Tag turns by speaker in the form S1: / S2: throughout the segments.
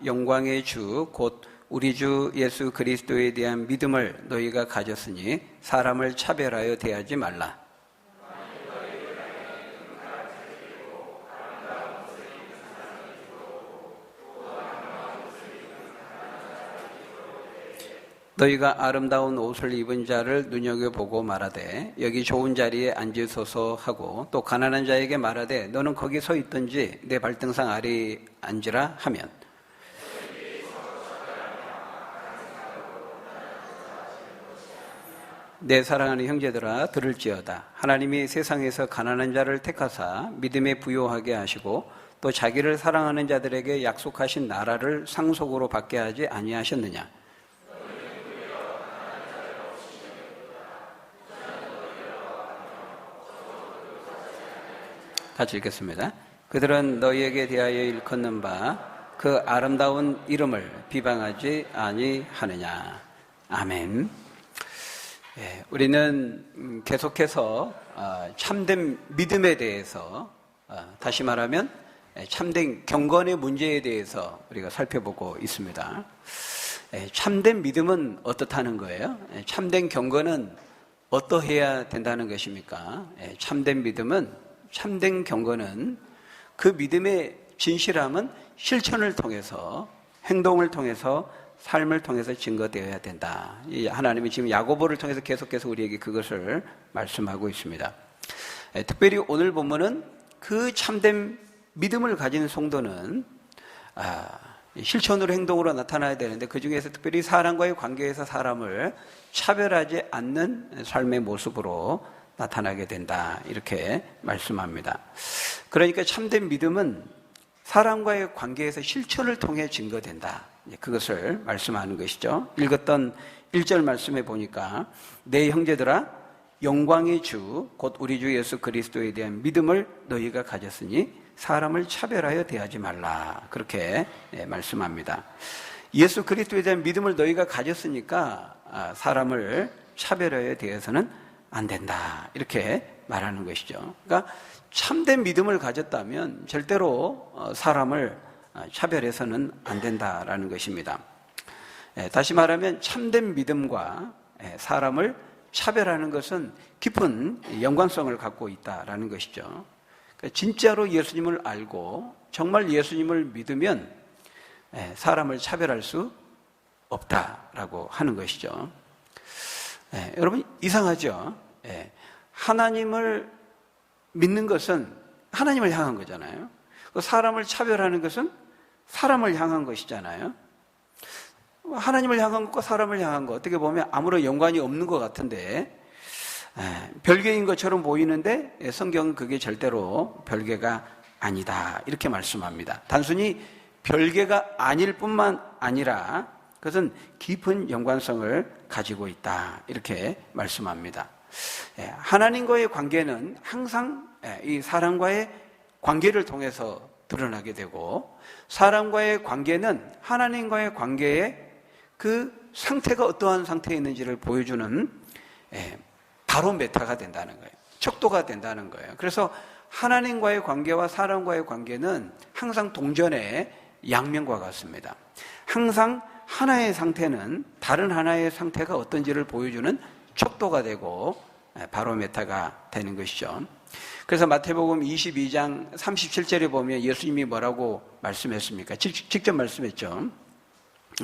S1: 영광의 주 곧 우리 주 예수 그리스도에 대한 믿음을 너희가 가졌으니 사람을 차별하여 대하지 말라. 너희가 아름다운 옷을 입은 자를 눈여겨보고 말하되 여기 좋은 자리에 앉으소서 하고 또 가난한 자에게 말하되 너는 거기 서 있든지 내 발등상 아래에 앉으라 하면 내 사랑하는 형제들아 들을지어다. 하나님이 세상에서 가난한 자를 택하사 믿음에 부요하게 하시고 또 자기를 사랑하는 자들에게 약속하신 나라를 상속으로 받게 하지 아니하셨느냐. 같이 읽겠습니다. 그들은 너희에게 대하여 일컫는 바 그 아름다운 이름을 비방하지 아니하느냐. 아멘. 우리는 계속해서 참된 믿음에 대해서, 다시 말하면 참된 경건의 문제에 대해서 우리가 살펴보고 있습니다. 참된 믿음은 어떻다는 거예요? 참된 경건은 어떠해야 된다는 것입니까? 참된 믿음은, 참된 경건은 그 믿음의 진실함은 실천을 통해서, 행동을 통해서, 삶을 통해서 증거되어야 된다. 하나님이 지금 야고보를 통해서 계속해서 우리에게 그것을 말씀하고 있습니다. 특별히 오늘 본문은 그 참된 믿음을 가진 성도는 실천으로, 행동으로 나타나야 되는데 그 중에서 특별히 사람과의 관계에서 사람을 차별하지 않는 삶의 모습으로 나타나게 된다. 이렇게 말씀합니다. 그러니까 참된 믿음은 사람과의 관계에서 실천을 통해 증거된다. 그것을 말씀하는 것이죠. 읽었던 1절 말씀에 보니까 내 형제들아 영광의 주 곧 우리 주 예수 그리스도에 대한 믿음을 너희가 가졌으니 사람을 차별하여 대하지 말라. 그렇게 말씀합니다. 예수 그리스도에 대한 믿음을 너희가 가졌으니까 사람을 차별하여 대해서는 안 된다. 이렇게 말하는 것이죠. 그러니까 참된 믿음을 가졌다면 절대로 사람을 차별해서는 안 된다라는 것입니다. 다시 말하면 참된 믿음과 사람을 차별하는 것은 깊은 연관성을 갖고 있다라는 것이죠. 그러니까 진짜로 예수님을 알고 정말 예수님을 믿으면 사람을 차별할 수 없다라고 하는 것이죠. 여러분 이상하죠? 하나님을 믿는 것은 하나님을 향한 거잖아요. 사람을 차별하는 것은 사람을 향한 것이잖아요. 하나님을 향한 것과 사람을 향한 것 어떻게 보면 아무런 연관이 없는 것 같은데 별개인 것처럼 보이는데 성경은 그게 절대로 별개가 아니다 이렇게 말씀합니다. 단순히 별개가 아닐 뿐만 아니라 그것은 깊은 연관성을 가지고 있다 이렇게 말씀합니다. 하나님과의 관계는 항상 이 사람과의 관계를 통해서 드러나게 되고 사람과의 관계는 하나님과의 관계의 그 상태가 어떠한 상태에 있는지를 보여주는 바로메타가 된다는 거예요. 척도가 된다는 거예요. 그래서 하나님과의 관계와 사람과의 관계는 항상 동전의 양면과 같습니다. 항상 하나의 상태는 다른 하나의 상태가 어떤지를 보여주는 척도가 되고 바로메타가 되는 것이죠. 그래서 마태복음 22장 37절에 보면 예수님이 뭐라고 말씀했습니까? 직접 말씀했죠.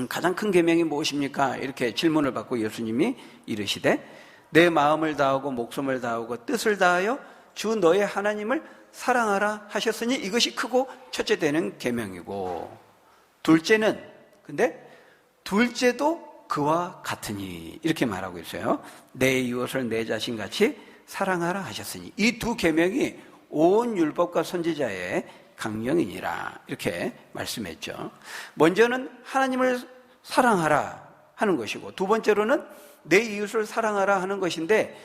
S1: 가장 큰 계명이 무엇입니까? 이렇게 질문을 받고 예수님이 이르시되 내 마음을 다하고 목숨을 다하고 뜻을 다하여 주 너의 하나님을 사랑하라 하셨으니 이것이 크고 첫째 되는 계명이고 둘째는 둘째도 그와 같으니 이렇게 말하고 있어요. 내 이웃을 내 자신같이 사랑하라 하셨으니 이 두 계명이 온 율법과 선지자의 강령이니라 이렇게 말씀했죠. 먼저는 하나님을 사랑하라 하는 것이고 두 번째로는 내 이웃을 사랑하라 하는 것인데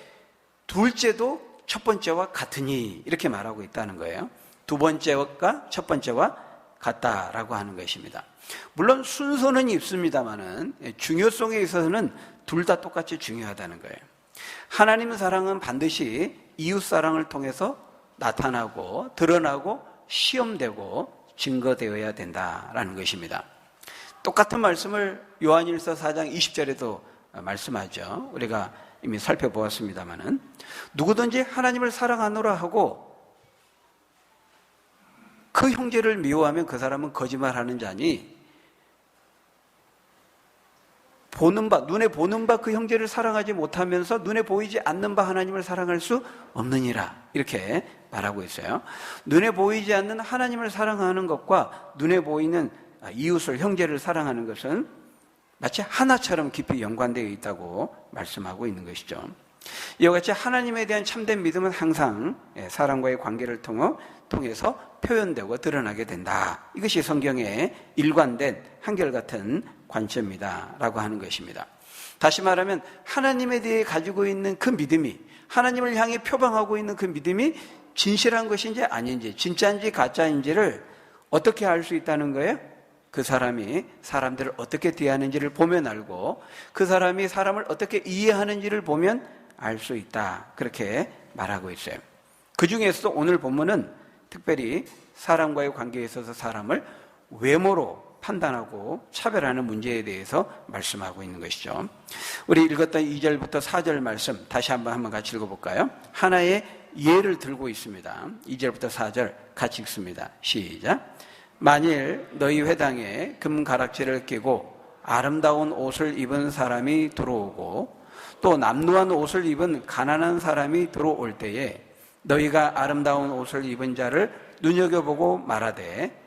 S1: 둘째도 첫 번째와 같으니 이렇게 말하고 있다는 거예요. 두 번째와 첫 번째와 같다라고 하는 것입니다. 물론 순서는 있습니다만은 중요성에 있어서는 둘 다 똑같이 중요하다는 거예요. 하나님 사랑은 반드시 이웃 사랑을 통해서 나타나고 드러나고 시험되고 증거되어야 된다라는 것입니다. 똑같은 말씀을 요한일서 4장 20절에도 말씀하죠. 우리가 이미 살펴보았습니다마는 누구든지 하나님을 사랑하노라 하고 그 형제를 미워하면 그 사람은 거짓말하는 자니 눈에 보는 바 그 형제를 사랑하지 못하면서 눈에 보이지 않는 바 하나님을 사랑할 수 없느니라 이렇게 말하고 있어요. 눈에 보이지 않는 하나님을 사랑하는 것과 눈에 보이는 이웃을 형제를 사랑하는 것은 마치 하나처럼 깊이 연관되어 있다고 말씀하고 있는 것이죠. 이와 같이 하나님에 대한 참된 믿음은 항상 사람과의 관계를 통해서 표현되고 드러나게 된다. 이것이 성경의 일관된 한결같은 관점이다 라고 하는 것입니다. 다시 말하면 하나님에 대해 가지고 있는 그 믿음이, 하나님을 향해 표방하고 있는 그 믿음이 진실한 것인지 아닌지, 진짜인지 가짜인지를 어떻게 알 수 있다는 거예요? 그 사람이 사람들을 어떻게 대하는지를 보면 알고 그 사람이 사람을 어떻게 이해하는지를 보면 알 수 있다. 그렇게 말하고 있어요. 그 중에서도 오늘 본문은 특별히 사람과의 관계에 있어서 사람을 외모로 판단하고 차별하는 문제에 대해서 말씀하고 있는 것이죠. 우리 읽었던 2절부터 4절 말씀 다시 한번 같이 읽어볼까요? 하나의 예를 들고 있습니다. 2절부터 4절 같이 읽습니다. 시작. 만일 너희 회당에 금가락지를 끼고 아름다운 옷을 입은 사람이 들어오고 또 남루한 옷을 입은 가난한 사람이 들어올 때에 너희가 아름다운 옷을 입은 자를 눈여겨보고 말하되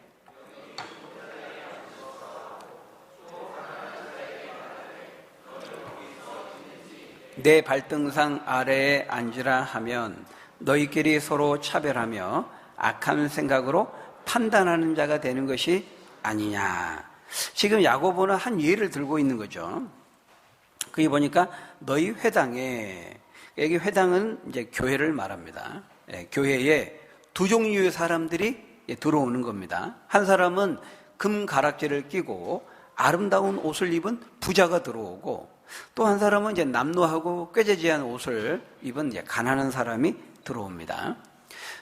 S1: 내 발등상 아래에 앉으라 하면 너희끼리 서로 차별하며 악한 생각으로 판단하는 자가 되는 것이 아니냐. 지금 야고보는 한 예를 들고 있는 거죠. 거기 보니까 너희 회당에, 여기 회당은 이제 교회를 말합니다. 교회에 두 종류의 사람들이 들어오는 겁니다. 한 사람은 금가락지를 끼고 아름다운 옷을 입은 부자가 들어오고 또 한 사람은 이제 남루하고 꾀재지한 옷을 입은 이제 가난한 사람이 들어옵니다.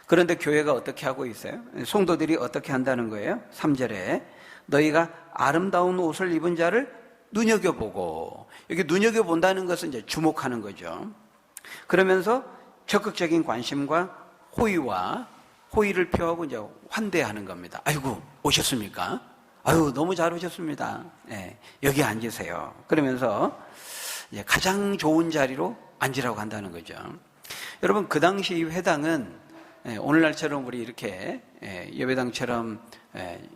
S1: 그런데 교회가 어떻게 하고 있어요? 성도들이 어떻게 한다는 거예요? 3절에 너희가 아름다운 옷을 입은 자를 눈여겨보고, 여기 눈여겨본다는 것은 이제 주목하는 거죠. 그러면서 적극적인 관심과 호의를 표하고 이제 환대하는 겁니다. 아이고, 오셨습니까? 아유, 너무 잘 오셨습니다. 네, 여기 앉으세요. 그러면서 이제 가장 좋은 자리로 앉으라고 한다는 거죠. 여러분, 그 당시 이 회당은 오늘날처럼 우리 이렇게 예배당처럼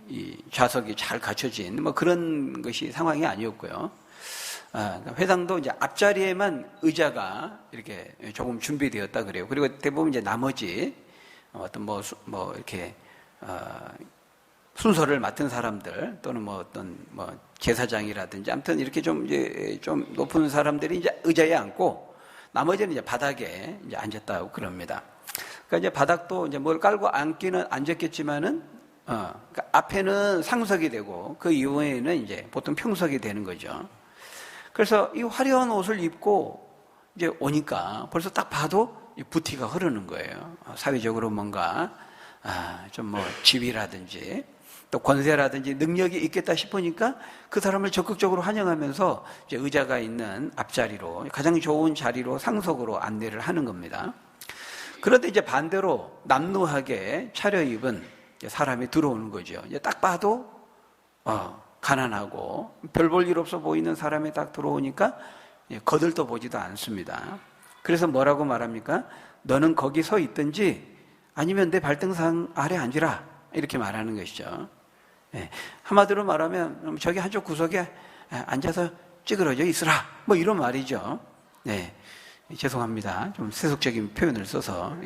S1: 이 좌석이 잘 갖춰진 뭐 그런 것이 상황이 아니었고요. 회당도 이제 앞자리에만 의자가 이렇게 조금 준비되었다 그래요. 그리고 대부분 이제 나머지 어떤 뭐 이렇게 순서를 맡은 사람들 또는 뭐 어떤 뭐 제사장이라든지 아무튼 이렇게 좀 높은 사람들이 이제 의자에 앉고 나머지는 이제 바닥에 이제 앉았다고 그럽니다. 그러니까 이제 바닥도 이제 뭘 깔고 앉았겠지만은 그러니까 앞에는 상석이 되고 그 이후에는 이제 보통 평석이 되는 거죠. 그래서 이 화려한 옷을 입고 이제 오니까 벌써 딱 봐도 부티가 흐르는 거예요. 사회적으로 뭔가 좀 뭐 지위라든지 또 권세라든지 능력이 있겠다 싶으니까 그 사람을 적극적으로 환영하면서 이제 의자가 있는 앞자리로 가장 좋은 자리로 상석으로 안내를 하는 겁니다. 그런데 이제 반대로 남루하게 차려입은 사람이 들어오는 거죠. 이제 딱 봐도 가난하고 별 볼 일 없어 보이는 사람이 딱 들어오니까 거들떠 보지도 않습니다. 그래서 뭐라고 말합니까? 너는 거기 서 있든지 아니면 내 발등상 아래 앉으라 이렇게 말하는 것이죠. 한마디로 말하면 저기 한쪽 구석에 앉아서 찌그러져 있으라 뭐 이런 말이죠. 죄송합니다. 좀 세속적인 표현을 써서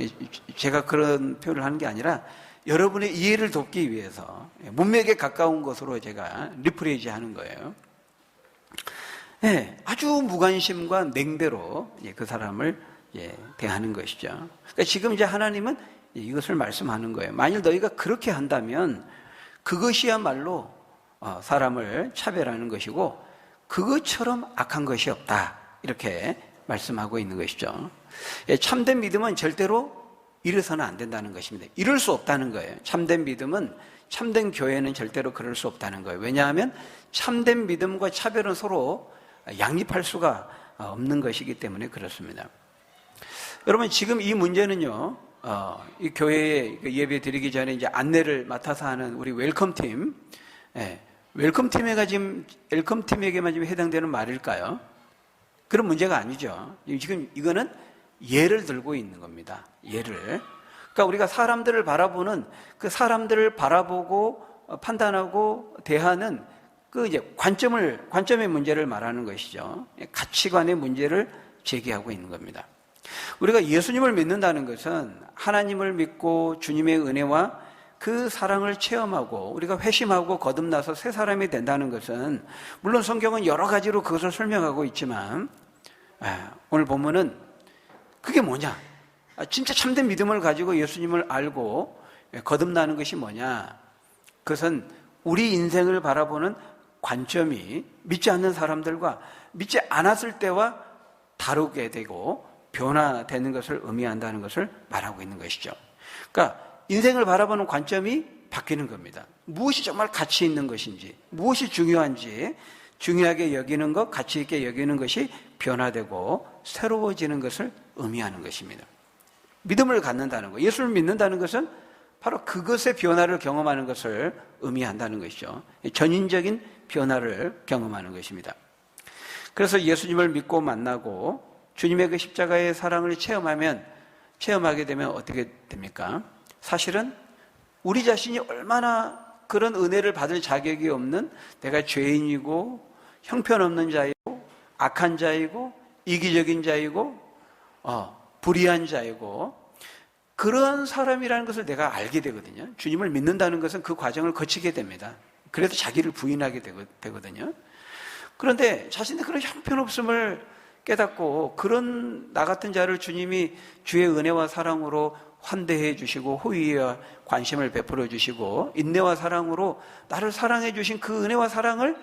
S1: 제가 그런 표현을 하는 게 아니라 여러분의 이해를 돕기 위해서 문맥에 가까운 것으로 제가 리프레이즈 하는 거예요. 아주 무관심과 냉대로 그 사람을 대하는 것이죠. 그러니까 지금 이제 하나님은 이것을 말씀하는 거예요. 만일 너희가 그렇게 한다면 그것이야말로 사람을 차별하는 것이고 그것처럼 악한 것이 없다. 이렇게 말씀하고 있는 것이죠. 참된 믿음은 절대로 이래서는 안 된다는 것입니다. 이럴 수 없다는 거예요. 참된 믿음은 참된 교회는 절대로 그럴 수 없다는 거예요. 왜냐하면 참된 믿음과 차별은 서로 양립할 수가 없는 것이기 때문에 그렇습니다. 여러분, 지금 이 문제는요, 이 교회에 예배 드리기 전에 이제 안내를 맡아서 하는 우리 웰컴팀, 웰컴팀에게만 지금 해당되는 말일까요? 그런 문제가 아니죠. 지금 이거는 예를 들고 있는 겁니다. 예를. 그러니까 우리가 사람들을 바라보는 그 사람들을 바라보고 판단하고 대하는 그 이제 관점의 문제를 말하는 것이죠. 가치관의 문제를 제기하고 있는 겁니다. 우리가 예수님을 믿는다는 것은 하나님을 믿고 주님의 은혜와 그 사랑을 체험하고 우리가 회심하고 거듭나서 새 사람이 된다는 것은, 물론 성경은 여러 가지로 그것을 설명하고 있지만 오늘 보면은 그게 뭐냐? 진짜 참된 믿음을 가지고 예수님을 알고 거듭나는 것이 뭐냐? 그것은 우리 인생을 바라보는 관점이 믿지 않는 사람들과 믿지 않았을 때와 다르게 되고 변화되는 것을 의미한다는 것을 말하고 있는 것이죠. 그러니까 인생을 바라보는 관점이 바뀌는 겁니다. 무엇이 정말 가치 있는 것인지, 무엇이 중요한지 중요하게 여기는 것, 가치 있게 여기는 것이 변화되고 새로워지는 것을 의미하는 것입니다. 믿음을 갖는다는 것, 예수를 믿는다는 것은 바로 그것의 변화를 경험하는 것을 의미한다는 것이죠. 전인적인 변화를 경험하는 것입니다. 그래서 예수님을 믿고 만나고 주님의 그 십자가의 사랑을 체험하게 되면 어떻게 됩니까? 사실은 우리 자신이 얼마나 그런 은혜를 받을 자격이 없는, 내가 죄인이고 형편없는 자이고 악한 자이고 이기적인 자이고 불의한 자이고 그런 사람이라는 것을 내가 알게 되거든요. 주님을 믿는다는 것은 그 과정을 거치게 됩니다. 그래서 자기를 부인하게 되거든요. 그런데 자신의 그런 형편없음을 깨닫고 그런 나 같은 자를 주님이 주의 은혜와 사랑으로 환대해 주시고 호의와 관심을 베풀어 주시고 인내와 사랑으로 나를 사랑해 주신 그 은혜와 사랑을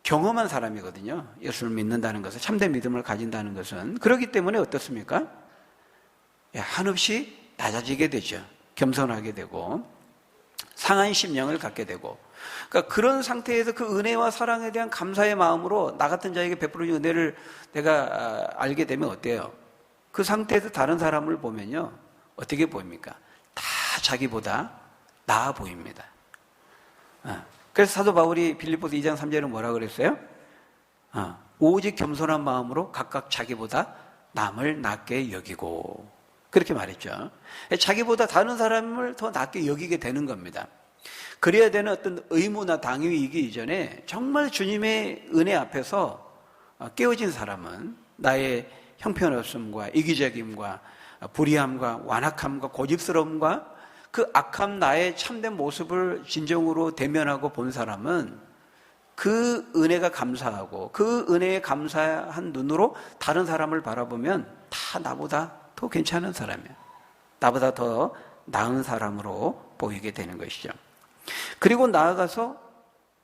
S1: 경험한 사람이거든요. 예수를 믿는다는 것은, 참된 믿음을 가진다는 것은. 그렇기 때문에 어떻습니까? 한없이 낮아지게 되죠. 겸손하게 되고 상한 심령을 갖게 되고, 그러니까 그런 상태에서 그 은혜와 사랑에 대한 감사의 마음으로 나 같은 자에게 베풀어진 은혜를 내가 알게 되면 어때요? 그 상태에서 다른 사람을 보면요, 어떻게 보입니까? 다 자기보다 나아 보입니다. 그래서 사도 바울이 빌립보서 2장 3절은 뭐라 그랬어요? 오직 겸손한 마음으로 각각 자기보다 남을 낮게 여기고, 그렇게 말했죠. 자기보다 다른 사람을 더 낮게 여기게 되는 겁니다. 그래야 되는 어떤 의무나 당위이기 이전에 정말 주님의 은혜 앞에서 깨어진 사람은 나의 형편없음과 이기적임과 불의함과 완악함과 고집스러움과 그 악함, 나의 참된 모습을 진정으로 대면하고 본 사람은 그 은혜가 감사하고 그 은혜에 감사한 눈으로 다른 사람을 바라보면 다 나보다 더 괜찮은 사람이야, 나보다 더 나은 사람으로 보이게 되는 것이죠. 그리고 나아가서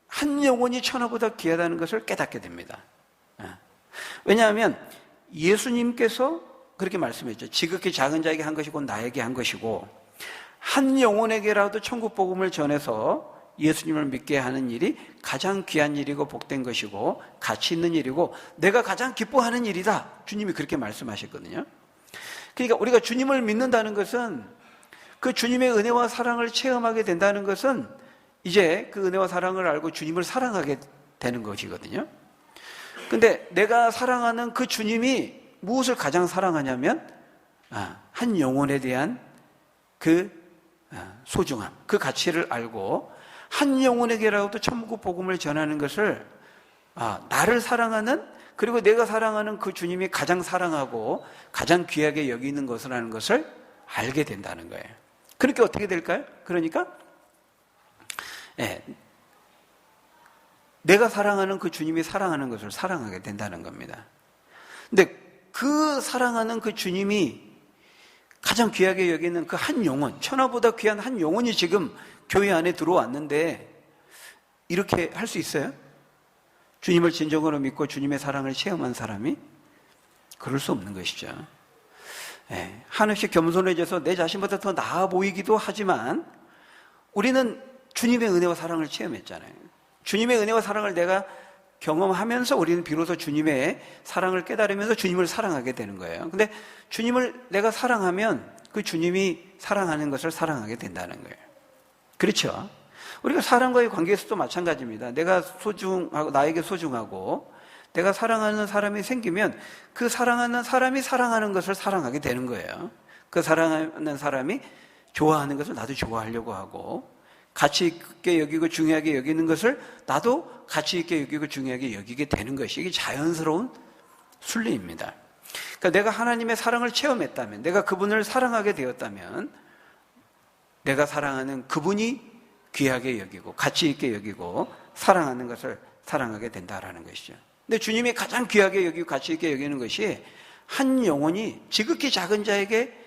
S1: 한 영혼이 천하보다 귀하다는 것을 깨닫게 됩니다. 왜냐하면 예수님께서 그렇게 말씀했죠. 지극히 작은 자에게 한 것이 곧 나에게 한 것이고, 한 영혼에게라도 천국 복음을 전해서 예수님을 믿게 하는 일이 가장 귀한 일이고 복된 것이고 가치 있는 일이고 내가 가장 기뻐하는 일이다, 주님이 그렇게 말씀하셨거든요. 그러니까 우리가 주님을 믿는다는 것은, 그 주님의 은혜와 사랑을 체험하게 된다는 것은 이제 그 은혜와 사랑을 알고 주님을 사랑하게 되는 것이거든요. 근데 내가 사랑하는 그 주님이 무엇을 가장 사랑하냐면 한 영혼에 대한 그 소중함, 그 가치를 알고 한 영혼에게라도 천국 복음을 전하는 것을 나를 사랑하는, 그리고 내가 사랑하는 그 주님이 가장 사랑하고 가장 귀하게 여기는 것이라는 것을 알게 된다는 거예요. 그러니까 어떻게 될까요? 그러니까 내가 사랑하는 그 주님이 사랑하는 것을 사랑하게 된다는 겁니다. 근데 그 사랑하는 그 주님이 가장 귀하게 여기는 그 한 영혼, 천하보다 귀한 한 영혼이 지금 교회 안에 들어왔는데 이렇게 할 수 있어요? 주님을 진정으로 믿고 주님의 사랑을 체험한 사람이? 그럴 수 없는 것이죠. 한없이 겸손해져서 내 자신보다 더 나아 보이기도 하지만 우리는 주님의 은혜와 사랑을 체험했잖아요. 주님의 은혜와 사랑을 내가 경험하면서 우리는 비로소 주님의 사랑을 깨달으면서 주님을 사랑하게 되는 거예요. 근데 주님을 내가 사랑하면 그 주님이 사랑하는 것을 사랑하게 된다는 거예요. 그렇죠? 우리가 사람과의 관계에서도 마찬가지입니다. 내가 소중하고, 나에게 소중하고, 내가 사랑하는 사람이 생기면 그 사랑하는 사람이 사랑하는 것을 사랑하게 되는 거예요. 그 사랑하는 사람이 좋아하는 것을 나도 좋아하려고 하고, 가치 있게 여기고 중요하게 여기는 것을 나도 가치 있게 여기고 중요하게 여기게 되는 것이 이게 자연스러운 순리입니다. 그러니까 내가 하나님의 사랑을 체험했다면, 내가 그분을 사랑하게 되었다면 내가 사랑하는 그분이 귀하게 여기고 가치 있게 여기고 사랑하는 것을 사랑하게 된다라는 것이죠. 근데 주님이 가장 귀하게 여기고 가치 있게 여기는 것이 한 영혼이 지극히 작은 자에게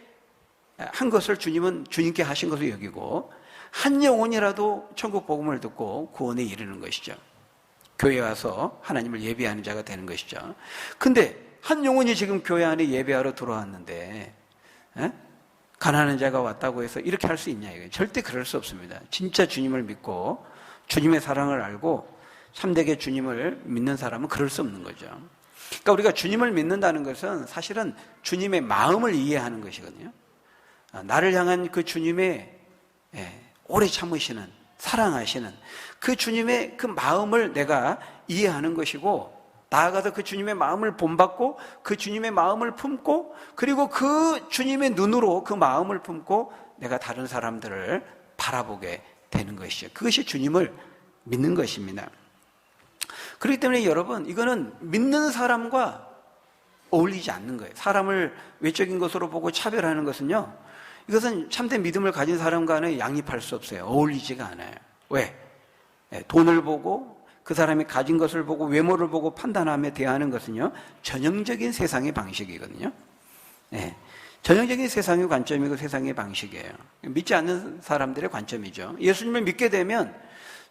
S1: 한 것을 주님은 주님께 하신 것을 여기고 한 영혼이라도 천국 복음을 듣고 구원에 이르는 것이죠. 교회에 와서 하나님을 예배하는 자가 되는 것이죠. 근데 한 영혼이 지금 교회 안에 예배하러 들어왔는데 가난한 자가 왔다고 해서 이렇게 할 수 있냐 이거예요. 절대 그럴 수 없습니다. 진짜 주님을 믿고 주님의 사랑을 알고 참되게 주님을 믿는 사람은 그럴 수 없는 거죠. 그러니까 우리가 주님을 믿는다는 것은 사실은 주님의 마음을 이해하는 것이거든요. 나를 향한 그 주님의 오래 참으시는, 사랑하시는 그 주님의 그 마음을 내가 이해하는 것이고, 나아가서 그 주님의 마음을 본받고 그 주님의 마음을 품고, 그리고 그 주님의 눈으로 그 마음을 품고 내가 다른 사람들을 바라보게 되는 것이죠. 그것이 주님을 믿는 것입니다. 그렇기 때문에 여러분, 이거는 믿는 사람과 어울리지 않는 거예요. 사람을 외적인 것으로 보고 차별하는 것은요, 이것은 참된 믿음을 가진 사람과는 양립할 수 없어요. 어울리지가 않아요. 왜? 돈을 보고 그 사람이 가진 것을 보고 외모를 보고 판단하며 대하는 것은요, 전형적인 세상의 방식이거든요. 전형적인 세상의 관점이고 세상의 방식이에요. 믿지 않는 사람들의 관점이죠. 예수님을 믿게 되면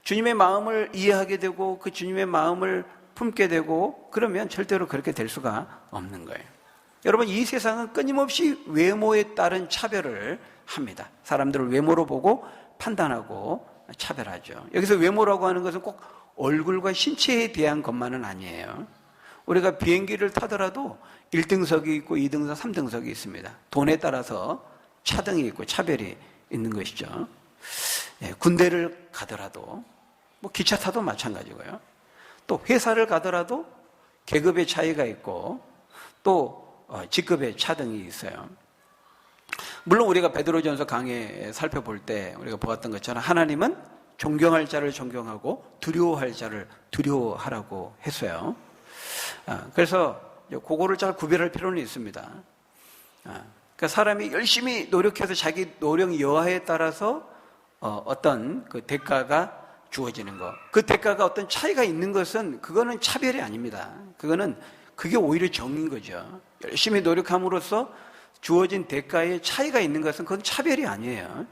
S1: 주님의 마음을 이해하게 되고 그 주님의 마음을 품게 되고, 그러면 절대로 그렇게 될 수가 없는 거예요. 여러분, 이 세상은 끊임없이 외모에 따른 차별을 합니다. 사람들을 외모로 보고 판단하고 차별하죠. 여기서 외모라고 하는 것은 꼭 얼굴과 신체에 대한 것만은 아니에요. 우리가 비행기를 타더라도 1등석이 있고 2등석, 3등석이 있습니다. 돈에 따라서 차등이 있고 차별이 있는 것이죠. 군대를 가더라도, 기차 타도 마찬가지고요. 또 회사를 가더라도 계급의 차이가 있고 또 직급의 차등이 있어요. 물론 우리가 베드로전서 강해 살펴볼 때 우리가 보았던 것처럼 하나님은 존경할 자를 존경하고 두려워할 자를 두려워하라고 했어요. 그래서 그거를 잘 구별할 필요는 있습니다. 그러니까 사람이 열심히 노력해서 자기 노력 여하에 따라서 어떤 그 대가가 주어지는 것, 그 대가가 어떤 차이가 있는 것은 그거는 차별이 아닙니다. 그게 오히려 정인 거죠. 열심히 노력함으로써 주어진 대가에 차이가 있는 것은 그건 차별이 아니에요.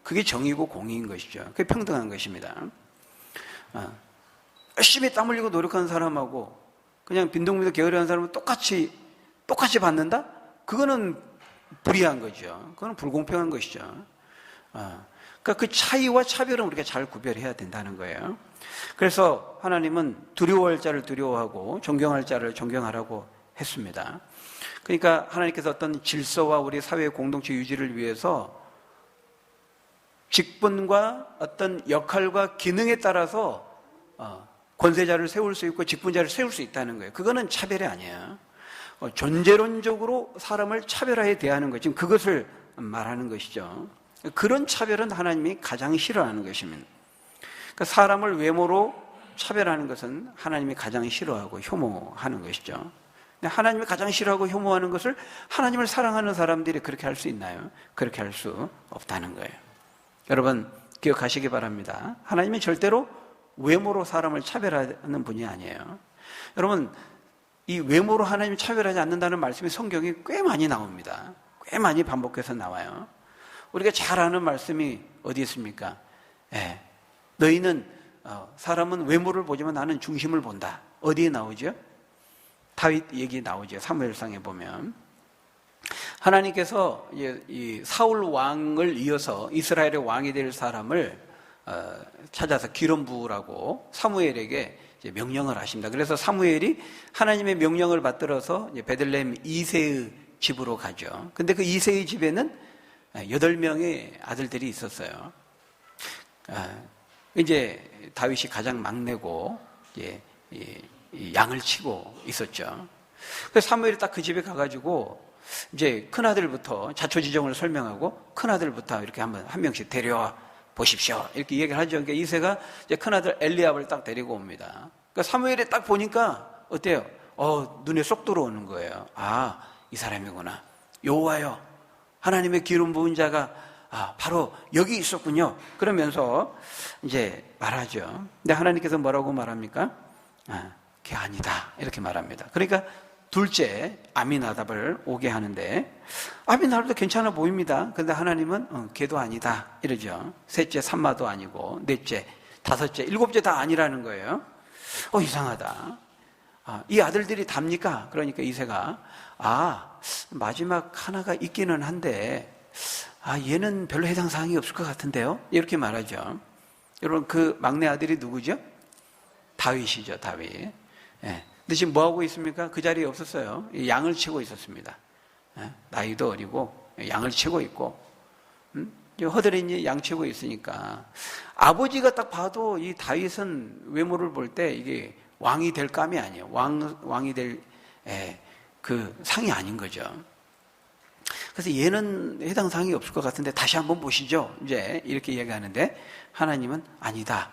S1: 그게 정이고 공의인 것이죠. 그게 평등한 것입니다. 열심히 땀 흘리고 노력하는 사람하고 그냥 빈둥빈둥 게으르한 사람은 똑같이 받는다? 그거는 불이한 거죠. 그거는 불공평한 것이죠. 그러니까 그 차이와 차별은 우리가 잘 구별해야 된다는 거예요. 그래서 하나님은 두려워할 자를 두려워하고 존경할 자를 존경하라고 했습니다. 그러니까 하나님께서 어떤 질서와 우리 사회의 공동체 유지를 위해서 직분과 어떤 역할과 기능에 따라서 권세자를 세울 수 있고 직분자를 세울 수 있다는 거예요. 그거는 차별이 아니에요. 존재론적으로 사람을 차별하에 대하는 것, 지금 그것을 말하는 것이죠. 그런 차별은 하나님이 가장 싫어하는 것입니다. 그러니까 사람을 외모로 차별하는 것은 하나님이 가장 싫어하고 혐오하는 것이죠. 근데 하나님이 가장 싫어하고 혐오하는 것을 하나님을 사랑하는 사람들이 그렇게 할 수 있나요? 그렇게 할 수 없다는 거예요. 여러분 기억하시기 바랍니다. 하나님이 절대로 외모로 사람을 차별하는 분이 아니에요. 여러분, 이 외모로 하나님이 차별하지 않는다는 말씀이 성경에 꽤 많이 나옵니다. 꽤 많이 반복해서 나와요. 우리가 잘 아는 말씀이 어디 있습니까? 너희는 사람은 외모를 보지만 나는 중심을 본다. 어디에 나오죠? 다윗 얘기 나오죠. 사무엘상에 보면 하나님께서 이 사울 왕을 이어서 이스라엘의 왕이 될 사람을 찾아서 기름 부으라고 사무엘에게 명령을 하십니다. 그래서 사무엘이 하나님의 명령을 받들어서 베들레헴 이새의 집으로 가죠. 근데 그 이새의 집에는 8명의 아들들이 있었어요. 이제 다윗이 가장 막내고 양을 치고 있었죠. 그래서 사무엘이 딱 그 집에 가가지고 이제 큰 아들부터 자초지종을 설명하고 큰 아들부터 이렇게 한 명씩 데려와 보십시오. 이렇게 얘기를 하죠. 그러니까 이새가 이제 큰 아들 엘리압을 딱 데리고 옵니다. 그러니까 사무엘이 딱 보니까 어때요? 눈에 쏙 들어오는 거예요. 아, 이 사람이구나. 여호와여, 하나님의 기름 부은 자가 바로 여기 있었군요. 그러면서 이제 말하죠. 근데 하나님께서 뭐라고 말합니까? 걔 아니다. 이렇게 말합니다. 그러니까 둘째 아미나답을 오게 하는데 아미나답도 괜찮아 보입니다. 그런데 하나님은 걔도 아니다 이러죠. 셋째 산마도 아니고 넷째 다섯째 일곱째 다 아니라는 거예요. 이상하다. 이 아들들이 답니까? 그러니까 이새가 마지막 하나가 있기는 한데 얘는 별로 해당 사항이 없을 것 같은데요. 이렇게 말하죠. 여러분 그 막내 아들이 누구죠? 다윗이죠. 다윗. 근데 지금 뭐 하고 있습니까? 그 자리에 없었어요. 양을 치고 있었습니다. 나이도 어리고 양을 치고 있고 허드렛이 양 치고 있으니까 아버지가 딱 봐도 이 다윗은 외모를 볼 때 이게 왕이 될 감이 아니에요. 왕이 될 그 상이 아닌 거죠. 그래서 얘는 해당 사항이 없을 것 같은데 다시 한번 보시죠. 이제 이렇게 얘기하는데 하나님은 아니다.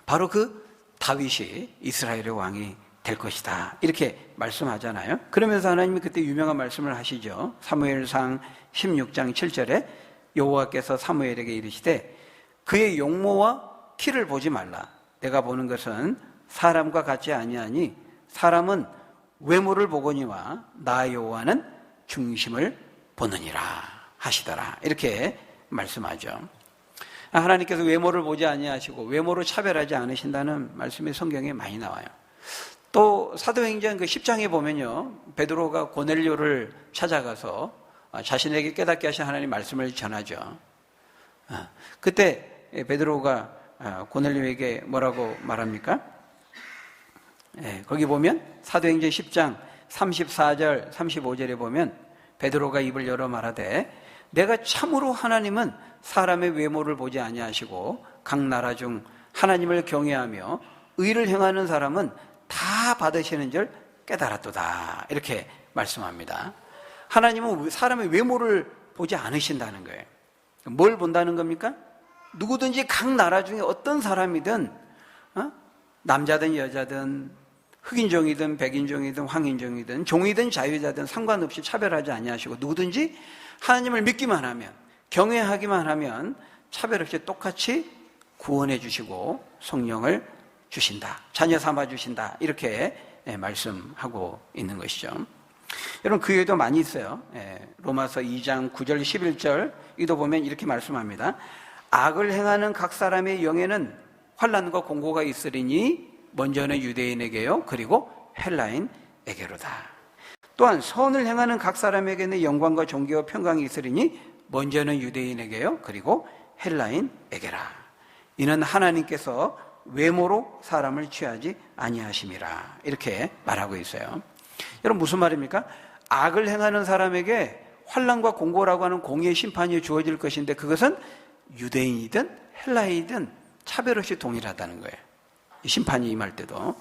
S1: 바로 그 다윗이 이스라엘의 왕이 될 것이다. 이렇게 말씀하잖아요. 그러면서 하나님이 그때 유명한 말씀을 하시죠. 사무엘상 16장 7절에 여호와께서 사무엘에게 이르시되 그의 용모와 키를 보지 말라. 내가 보는 것은 사람과 같지 아니하니 사람은 외모를 보거니와 나 여호와는 중심을 보느니라 하시더라. 이렇게 말씀하죠. 하나님께서 외모를 보지 아니하시고 외모로 차별하지 않으신다는 말씀이 성경에 많이 나와요. 또 사도행전 그 10장에 보면요, 베드로가 고넬료를 찾아가서 자신에게 깨닫게 하신 하나님 말씀을 전하죠. 그때 베드로가 고넬료에게 뭐라고 말합니까? 거기 보면 사도행전 10장 34절 35절에 보면 베드로가 입을 열어 말하되 내가 참으로 하나님은 사람의 외모를 보지 아니하시고 각 나라 중 하나님을 경외하며 의를 행하는 사람은 다 받으시는 줄 깨달았도다. 이렇게 말씀합니다. 하나님은 사람의 외모를 보지 않으신다는 거예요. 뭘 본다는 겁니까? 누구든지 각 나라 중에 어떤 사람이든 남자든 여자든 흑인종이든 백인종이든 황인종이든 종이든 자유자든 상관없이 차별하지 아니하시고 누구든지 하나님을 믿기만 하면 경외하기만 하면 차별 없이 똑같이 구원해 주시고 성령을 주신다. 자녀 삼아 주신다. 이렇게 말씀하고 있는 것이죠. 여러분 그 외에도 많이 있어요. 로마서 2장 9절 11절 이도 보면 이렇게 말씀합니다. 악을 행하는 각 사람의 영에는 환난과 공고가 있으리니 먼저는 유대인에게요 그리고 헬라인에게로다. 또한 선을 행하는 각 사람에게는 영광과 존귀와 평강이 있으리니 먼저는 유대인에게요 그리고 헬라인에게라. 이는 하나님께서 외모로 사람을 취하지 아니하심이라. 이렇게 말하고 있어요. 여러분 무슨 말입니까? 악을 행하는 사람에게 환난과 공고라고 하는 공의의 심판이 주어질 것인데 그것은 유대인이든 헬라인이든 차별 없이 동일하다는 거예요. 심판이 임할 때도.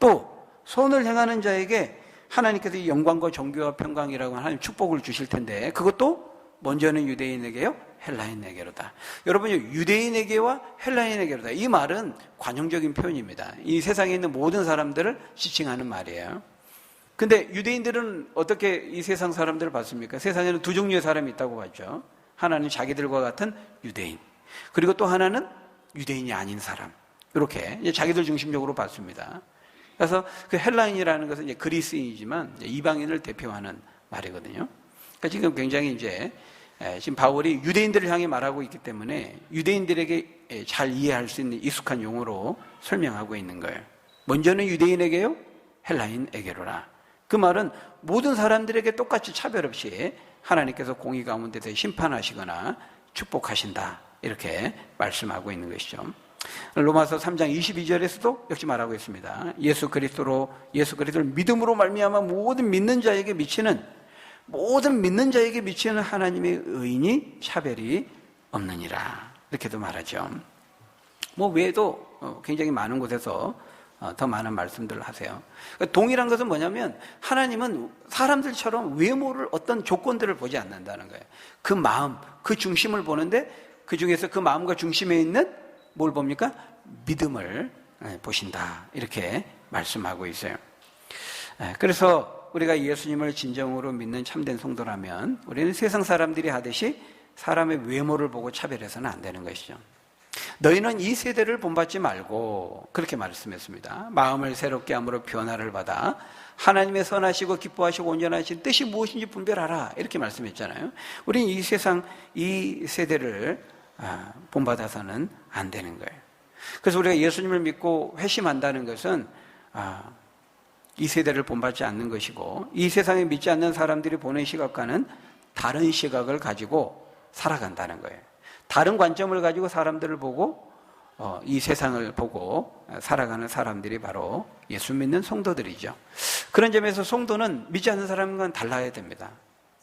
S1: 또 선을 행하는 자에게 하나님께서 영광과 존귀와 평강이라고 하나님 축복을 주실 텐데 그것도 먼저는 유대인에게요 헬라인에게로다. 여러분 유대인에게와 헬라인에게로다. 이 말은 관용적인 표현입니다. 이 세상에 있는 모든 사람들을 지칭하는 말이에요. 근데 유대인들은 어떻게 이 세상 사람들을 봤습니까? 세상에는 두 종류의 사람이 있다고 봤죠. 하나는 자기들과 같은 유대인, 그리고 또 하나는 유대인이 아닌 사람. 이렇게 자기들 중심적으로 봤습니다. 그래서 그 헬라인이라는 것은 이제 그리스인이지만 이방인을 대표하는 말이거든요. 그러니까 지금 굉장히 지금 바울이 유대인들을 향해 말하고 있기 때문에 유대인들에게 잘 이해할 수 있는 익숙한 용어로 설명하고 있는 거예요. 먼저는 유대인에게요, 헬라인에게로라. 그 말은 모든 사람들에게 똑같이 차별 없이 하나님께서 공의 가운데서 심판하시거나 축복하신다. 이렇게 말씀하고 있는 것이죠. 로마서 3장 22절에서도 역시 말하고 있습니다. 예수 그리스도를 믿음으로 말미암아 모든 믿는 자에게 미치는 하나님의 의인이 차별이 없느니라. 이렇게도 말하죠. 뭐 외에도 굉장히 많은 곳에서 더 많은 말씀들을 하세요. 동일한 것은 뭐냐면 하나님은 사람들처럼 외모를 어떤 조건들을 보지 않는다는 거예요. 그 마음, 그 중심을 보는데 그 중에서 그 마음과 중심에 있는 뭘 봅니까? 믿음을 보신다. 이렇게 말씀하고 있어요. 그래서 우리가 예수님을 진정으로 믿는 참된 성도라면 우리는 세상 사람들이 하듯이 사람의 외모를 보고 차별해서는 안 되는 것이죠. 너희는 이 세대를 본받지 말고 그렇게 말씀했습니다. 마음을 새롭게 함으로 변화를 받아 하나님의 선하시고 기뻐하시고 온전하신 뜻이 무엇인지 분별하라. 이렇게 말씀했잖아요. 우리는 이 세대를 본받아서는 안 되는 거예요. 그래서 우리가 예수님을 믿고 회심한다는 것은 이 세대를 본받지 않는 것이고 이 세상에 믿지 않는 사람들이 보는 시각과는 다른 시각을 가지고 살아간다는 거예요. 다른 관점을 가지고 사람들을 보고 이 세상을 보고 살아가는 사람들이 바로 예수 믿는 성도들이죠. 그런 점에서 성도는 믿지 않는 사람과는 달라야 됩니다.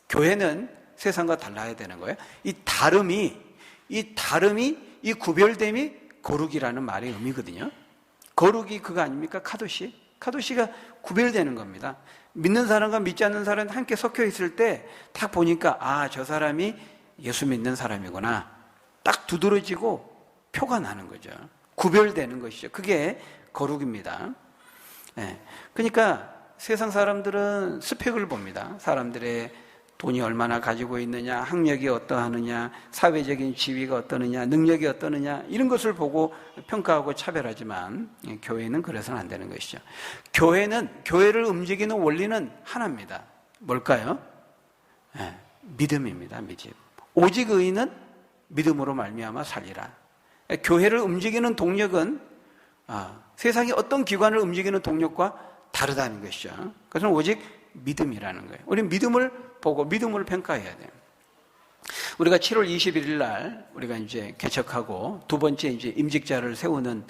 S1: 교회는 세상과 달라야 되는 거예요. 이 다름이 이 구별됨이 거룩이라는 말의 의미거든요. 거룩이 그거 아닙니까? 카도시가 구별되는 겁니다. 믿는 사람과 믿지 않는 사람이 함께 섞여 있을 때 딱 보니까 저 사람이 예수 믿는 사람이구나. 딱 두드러지고 표가 나는 거죠. 구별되는 것이죠. 그게 거룩입니다. 그러니까 세상 사람들은 스펙을 봅니다. 사람들의 돈이 얼마나 가지고 있느냐, 학력이 어떠하느냐, 사회적인 지위가 어떠느냐, 능력이 어떠느냐 이런 것을 보고 평가하고 차별하지만 교회는 그래서는 안 되는 것이죠. 교회를 움직이는 원리는 하나입니다. 뭘까요? 믿음입니다. 믿음. 오직 의인은 믿음으로 말미암아 살리라. 교회를 움직이는 동력은 세상의 어떤 기관을 움직이는 동력과 다르다는 것이죠. 그것은 오직 믿음이라는 거예요. 우리는 믿음을 보고 믿음을 평가해야 돼요. 우리가 7월 21일 날 우리가 이제 개척하고 두 번째 이제 임직자를 세우는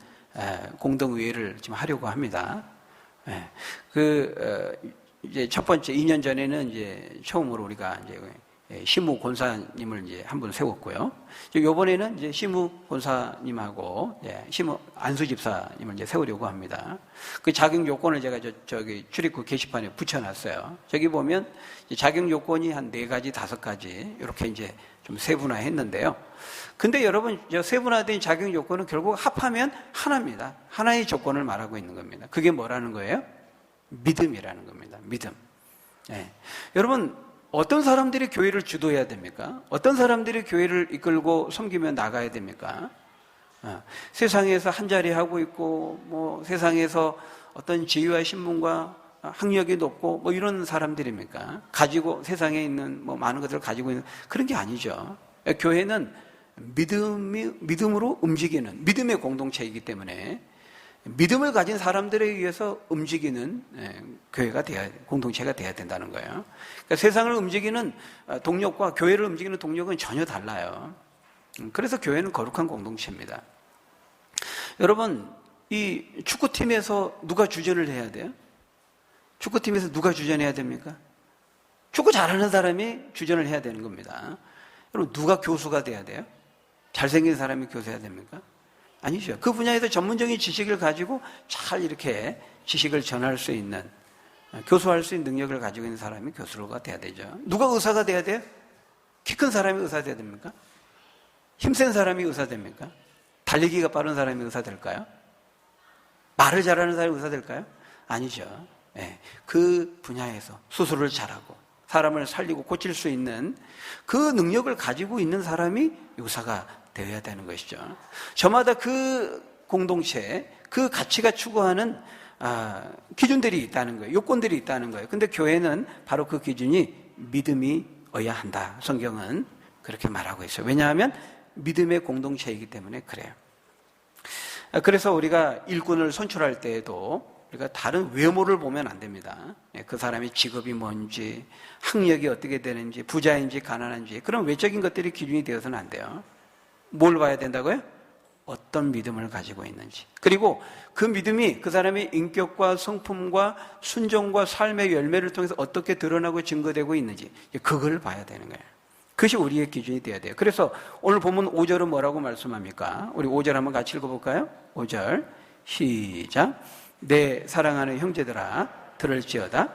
S1: 공동의회를 지금 하려고 합니다. 이제 첫 번째 2년 전에는 이제 처음으로 우리가 이제 시무 권사님을 이제 한 분 세웠고요. 이번에는 이제 시무 권사님하고 시무 안수 집사님을 이제 세우려고 합니다. 그 자격 요건을 제가 저기 출입구 게시판에 붙여놨어요. 저기 보면 자격 요건이 한 4가지, 5가지 이렇게 이제 좀 세분화했는데요. 근데 여러분 저 세분화된 자격 요건은 결국 합하면 하나입니다. 하나의 조건을 말하고 있는 겁니다. 그게 뭐라는 거예요? 믿음이라는 겁니다. 믿음. 여러분. 어떤 사람들이 교회를 주도해야 됩니까? 어떤 사람들이 교회를 이끌고 섬기며 나가야 됩니까? 세상에서 한 자리 하고 있고, 뭐 세상에서 어떤 지위와 신분과 학력이 높고, 뭐 이런 사람들입니까? 세상에 있는 뭐 많은 것들을 가지고 있는 그런 게 아니죠. 교회는 믿음으로 움직이는 믿음의 공동체이기 때문에 믿음을 가진 사람들에 의해서 움직이는 공동체가 돼야 된다는 거예요. 그러니까 세상을 움직이는 동력과 교회를 움직이는 동력은 전혀 달라요. 그래서 교회는 거룩한 공동체입니다. 여러분, 이 축구팀에서 누가 주전을 해야 돼요? 축구팀에서 누가 주전해야 됩니까? 축구 잘하는 사람이 주전을 해야 되는 겁니다. 여러분, 누가 교수가 돼야 돼요? 잘생긴 사람이 교수해야 됩니까? 아니죠. 그 분야에서 전문적인 지식을 가지고 잘 이렇게 지식을 전할 수 있는, 교수할 수 있는 능력을 가지고 있는 사람이 교수가 돼야 되죠. 누가 의사가 돼야 돼요? 키 큰 사람이 의사 돼야 됩니까? 힘센 사람이 의사 됩니까? 달리기가 빠른 사람이 의사 될까요? 말을 잘하는 사람이 의사 될까요? 아니죠. 그 분야에서 수술을 잘하고 사람을 살리고 고칠 수 있는 그 능력을 가지고 있는 사람이 의사가 되어야 되는 것이죠. 저마다 그 공동체, 그 가치가 추구하는 기준들이 있다는 거예요. 요건들이 있다는 거예요. 근데 교회는 바로 그 기준이 믿음이어야 한다. 성경은 그렇게 말하고 있어요. 왜냐하면 믿음의 공동체이기 때문에 그래요. 그래서 우리가 일꾼을 선출할 때에도 우리가 다른 외모를 보면 안 됩니다. 그 사람의 직업이 뭔지, 학력이 어떻게 되는지, 부자인지 가난한지, 그런 외적인 것들이 기준이 되어서는 안 돼요. 뭘 봐야 된다고요? 어떤 믿음을 가지고 있는지. 그리고 그 믿음이 그 사람의 인격과 성품과 순종과 삶의 열매를 통해서 어떻게 드러나고 증거되고 있는지, 그걸 봐야 되는 거예요. 그것이 우리의 기준이 되어야 돼요. 그래서 오늘 보면 5절은 뭐라고 말씀합니까? 우리 5절 한번 같이 읽어볼까요? 5절 시작. 내 사랑하는 형제들아 들을지어다.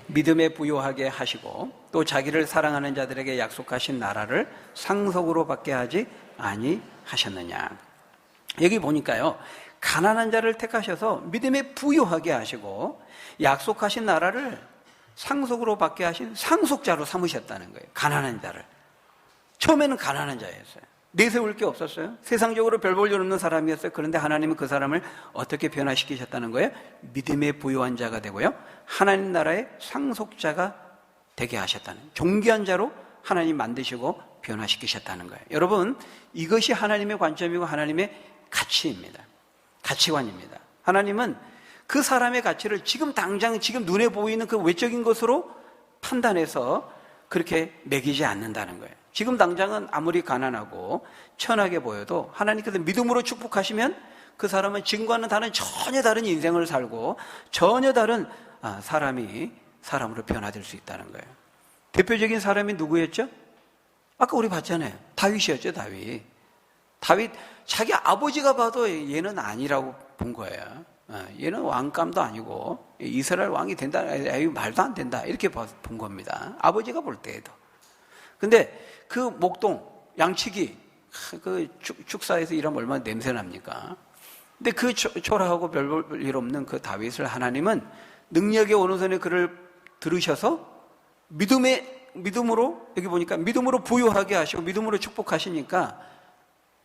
S1: 믿음에 부요하게 하시고 또 자기를 사랑하는 자들에게 약속하신 나라를 상속으로 받게 하지 아니하셨느냐. 여기 보니까요, 가난한 자를 택하셔서 믿음에 부요하게 하시고 약속하신 나라를 상속으로 받게 하신 상속자로 삼으셨다는 거예요. 가난한 자를. 처음에는 가난한 자였어요. 내세울 게 없었어요. 세상적으로 별 볼 일 없는 사람이었어요. 그런데 하나님은 그 사람을 어떻게 변화시키셨다는 거예요? 믿음에 부요한 자가 되고요, 하나님 나라의 상속자가 되게 하셨다는, 존귀한 자로 하나님 만드시고 변화시키셨다는 거예요. 여러분, 이것이 하나님의 관점이고 하나님의 가치입니다. 가치관입니다. 하나님은 그 사람의 가치를 지금 당장 지금 눈에 보이는 그 외적인 것으로 판단해서 그렇게 매기지 않는다는 거예요. 지금 당장은 아무리 가난하고 천하게 보여도 하나님께서 믿음으로 축복하시면 그 사람은 지금과는 전혀 다른 인생을 살고 전혀 다른 사람으로 변화될 수 있다는 거예요. 대표적인 사람이 누구였죠? 아까 우리 봤잖아요. 다윗이었죠. 다윗 자기 아버지가 봐도 얘는 아니라고 본 거예요. 얘는 왕감도 아니고 이스라엘 왕이 된다, 말도 안 된다, 이렇게 본 겁니다. 아버지가 볼 때에도. 근데 그 목동 양치기 그 축사에서 일하면 얼마나 냄새 납니까? 근데 그 초라하고 별 일 없는 그 다윗을 하나님은 능력의 오른손에 그를 들으셔서 믿음으로, 여기 보니까 믿음으로 부유하게 하시고 믿음으로 축복하시니까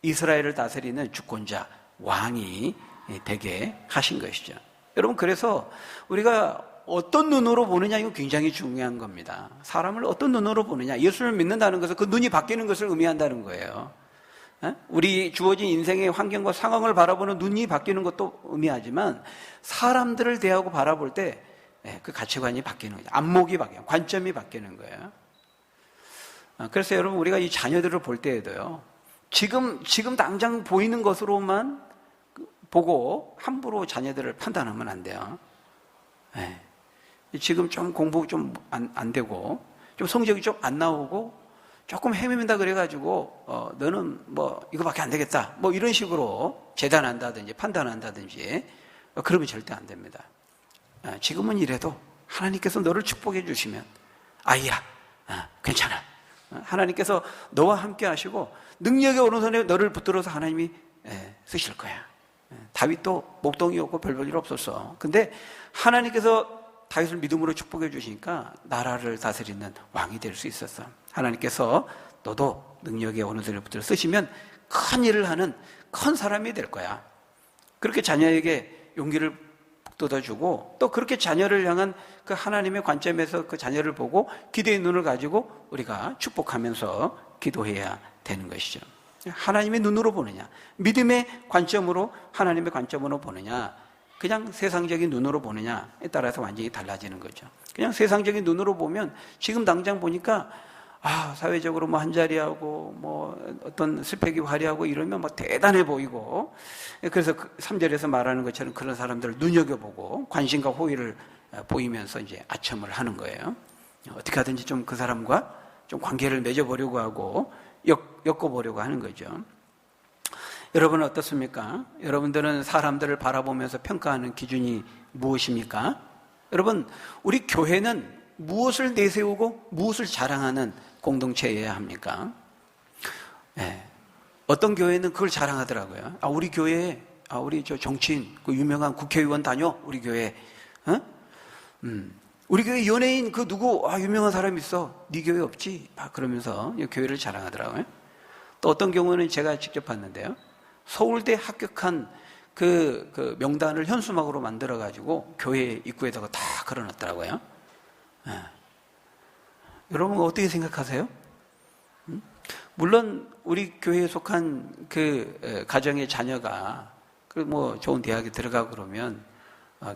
S1: 이스라엘을 다스리는 주권자, 왕이 되게 하신 것이죠. 여러분, 그래서 우리가 어떤 눈으로 보느냐, 이거 굉장히 중요한 겁니다. 사람을 어떤 눈으로 보느냐, 예수를 믿는다는 것은 그 눈이 바뀌는 것을 의미한다는 거예요. 우리 주어진 인생의 환경과 상황을 바라보는 눈이 바뀌는 것도 의미하지만 사람들을 대하고 바라볼 때 그 가치관이 바뀌는 거죠. 안목이 바뀌는, 관점이 바뀌는 거예요. 그래서 여러분, 우리가 이 자녀들을 볼 때에도요, 지금 당장 보이는 것으로만 보고 함부로 자녀들을 판단하면 안 돼요. 지금 좀 공부 좀 안 되고 좀 성적이 좀 안 나오고 조금 헤매민다 그래가지고 너는 뭐 이거밖에 안 되겠다, 뭐 이런 식으로 재단한다든지 판단한다든지 그러면 절대 안 됩니다. 지금은 이래도 하나님께서 너를 축복해 주시면 아이야, 괜찮아. 하나님께서 너와 함께 하시고 능력의 오른손에 너를 붙들어서 하나님이 쓰실 거야. 다윗도 목동이었고 별볼 일 없었어. 근데 하나님께서 다윗을 믿음으로 축복해 주시니까 나라를 다스리는 왕이 될 수 있었어. 하나님께서 너도 능력의 오른손에 붙들어 쓰시면 큰 일을 하는 큰 사람이 될 거야. 그렇게 자녀에게 용기를 북돋아주고 또 그렇게 자녀를 향한 그 하나님의 관점에서 그 자녀를 보고 기대의 눈을 가지고 우리가 축복하면서 기도해야 되는 것이죠. 하나님의 눈으로 보느냐, 믿음의 관점으로, 하나님의 관점으로 보느냐, 그냥 세상적인 눈으로 보느냐에 따라서 완전히 달라지는 거죠. 그냥 세상적인 눈으로 보면 지금 당장 보니까 사회적으로 뭐 한자리하고 뭐 어떤 스펙이 화려하고 이러면 뭐 대단해 보이고, 그래서 3절에서 말하는 것처럼 그런 사람들을 눈여겨보고 관심과 호의를 보이면서 이제 아첨을 하는 거예요. 어떻게 하든지 좀 그 사람과 좀 관계를 맺어보려고 하고 엮어보려고 하는 거죠. 여러분은 어떻습니까? 여러분들은 사람들을 바라보면서 평가하는 기준이 무엇입니까? 여러분, 우리 교회는 무엇을 내세우고 무엇을 자랑하는 공동체여야 합니까? 어떤 교회는 그걸 자랑하더라고요. 우리 교회에, 우리 저 정치인, 그 유명한 국회의원 다녀, 우리 교회. 우리 교회 연예인 그 누구, 유명한 사람 있어. 네 교회 없지? 그러면서 교회를 자랑하더라고요. 또 어떤 경우는 제가 직접 봤는데요. 서울대 합격한 그 명단을 현수막으로 만들어가지고 교회 입구에다가 다 걸어놨더라고요. 여러분 어떻게 생각하세요? 물론 우리 교회에 속한 그 가정의 자녀가 뭐 좋은 대학에 들어가고 그러면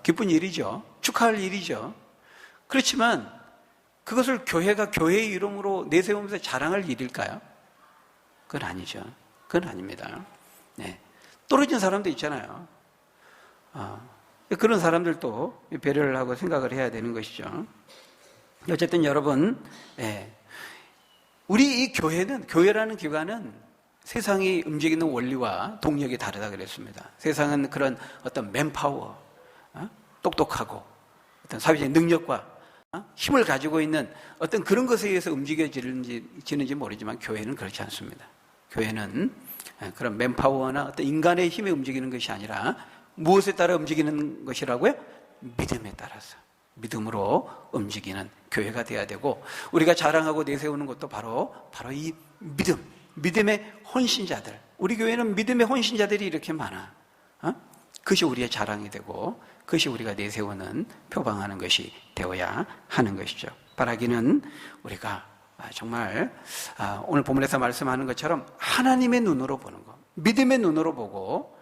S1: 기쁜 일이죠. 축하할 일이죠. 그렇지만 그것을 교회가 교회의 이름으로 내세우면서 자랑할 일일까요? 그건 아니죠. 그건 아닙니다. 네. 떨어진 사람도 있잖아요. 그런 사람들도 배려를 하고 생각을 해야 되는 것이죠. 어쨌든 여러분, 우리 이 교회라는 기관은 세상이 움직이는 원리와 동력이 다르다 그랬습니다. 세상은 그런 어떤 맨파워, 똑똑하고 어떤 사회적인 능력과 힘을 가지고 있는 어떤 그런 것에 의해서 움직여지는지 모르지만 교회는 그렇지 않습니다. 교회는 그런 맨파워나 어떤 인간의 힘에 움직이는 것이 아니라 무엇에 따라 움직이는 것이라고요? 믿음에 따라서. 믿음으로 움직이는 교회가 돼야 되고, 우리가 자랑하고 내세우는 것도 바로 이 믿음의 헌신자들. 우리 교회는 믿음의 헌신자들이 이렇게 많아. 그것이 우리의 자랑이 되고, 그것이 우리가 내세우는, 표방하는 것이 되어야 하는 것이죠. 바라기는 우리가 정말 오늘 본문에서 말씀하는 것처럼 하나님의 눈으로 보는 것, 믿음의 눈으로 보고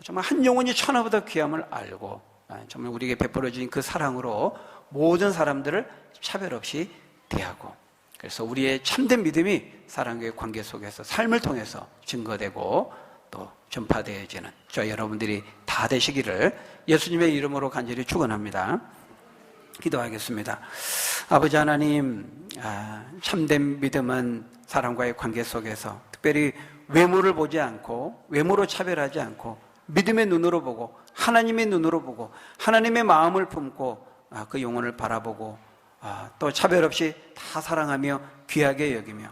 S1: 정말 한 영혼이 천하보다 귀함을 알고 정말 우리에게 베풀어진 그 사랑으로 모든 사람들을 차별 없이 대하고, 그래서 우리의 참된 믿음이 사랑과의 관계 속에서 삶을 통해서 증거되고 또 전파되어지는 저 여러분들이 다 되시기를 예수님의 이름으로 간절히 축원합니다. 기도하겠습니다. 아버지 하나님, 참된 믿음은 사람과의 관계 속에서 특별히 외모를 보지 않고 외모로 차별하지 않고 믿음의 눈으로 보고 하나님의 눈으로 보고 하나님의 마음을 품고 그 영혼을 바라보고 또 차별 없이 다 사랑하며 귀하게 여기며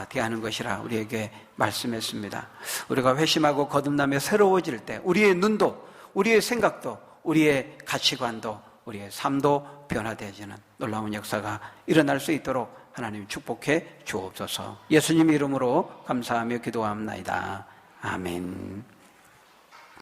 S1: 대하는 것이라 우리에게 말씀했습니다. 우리가 회심하고 거듭나며 새로워질 때 우리의 눈도, 우리의 생각도, 우리의 가치관도, 우리의 삶도 변화되어지는 놀라운 역사가 일어날 수 있도록 하나님 축복해 주옵소서. 예수님 이름으로 감사하며 기도합나이다. 아멘.